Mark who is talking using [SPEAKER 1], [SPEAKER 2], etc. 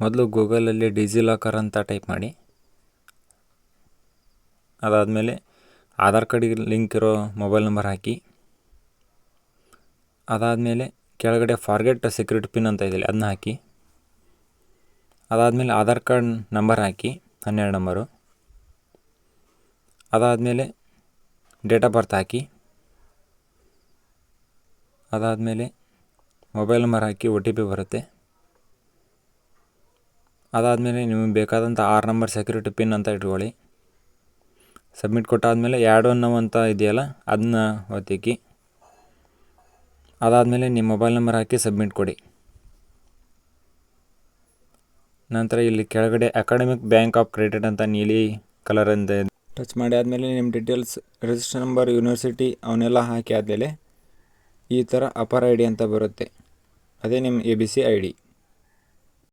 [SPEAKER 1] ಮೊದಲು ಗೂಗಲಲ್ಲಿ ಡಿಜಿಲಾಕರ್ ಅಂತ ಟೈಪ್ ಮಾಡಿ. ಅದಾದಮೇಲೆ ಆಧಾರ್ ಕಾರ್ಡಿಗೆ ಲಿಂಕ್ ಇರೋ ಮೊಬೈಲ್ ನಂಬರ್ ಹಾಕಿ. ಅದಾದಮೇಲೆ ಕೆಳಗಡೆ ಫಾರ್ಗೆಟ್ ಸೆಕ್ಯೂರಿಟಿ ಪಿನ್ ಅಂತ ಇದೆಯಲ್ಲ ಅದನ್ನ ಹಾಕಿ. ಅದಾದಮೇಲೆ ಆಧಾರ್ ಕಾರ್ಡ್ ನಂಬರ್ ಹಾಕಿ 12 ನಂಬರು. ಅದಾದಮೇಲೆ ಡೇಟ್ ಆಫ್ ಬರ್ತ್ ಹಾಕಿ. ಅದಾದಮೇಲೆ ಮೊಬೈಲ್ ನಂಬರ್ ಹಾಕಿ OTP ಬರುತ್ತೆ. ಅದಾದಮೇಲೆ ನಿಮಗೆ ಬೇಕಾದಂಥ 6 ನಂಬರ್ ಸೆಕ್ಯೂರಿಟಿ ಪಿನ್ ಅಂತ ಇಟ್ಕೊಳ್ಳಿ. ಸಬ್ಮಿಟ್ ಕೊಟ್ಟಾದಮೇಲೆ ಆ್ಯಡ್ ಒನ್ ಅಂತ ಇದೆಯಲ್ಲ ಅದನ್ನ ಒತ್ತಿಕ್ಕಿ. ಅದಾದಮೇಲೆ ನಿಮ್ಮ ಮೊಬೈಲ್ ನಂಬರ್ ಹಾಕಿ ಸಬ್ಮಿಟ್ ಕೊಡಿ. ನಂತರ ಇಲ್ಲಿ ಕೆಳಗಡೆ ಅಕಾಡೆಮಿಕ್ ಬ್ಯಾಂಕ್ ಆಫ್ ಕ್ರೆಡಿಟ್ ಅಂತ ನೀಲಿ ಕಲರಿಂದ ಟಚ್ ಮಾಡಿ ಆದಮೇಲೆ ನಿಮ್ಮ ಡೀಟೇಲ್ಸ್ ರಿಜಿಸ್ಟರ್ ನಂಬರ್ ಯೂನಿವರ್ಸಿಟಿ ಅವನ್ನೆಲ್ಲ ಹಾಕಿ ಆದಮೇಲೆ ಈ ಥರ ಅಪರ್ ID ಅಂತ ಬರುತ್ತೆ. ಅದೇ ನಿಮ್ಮ ABC ID.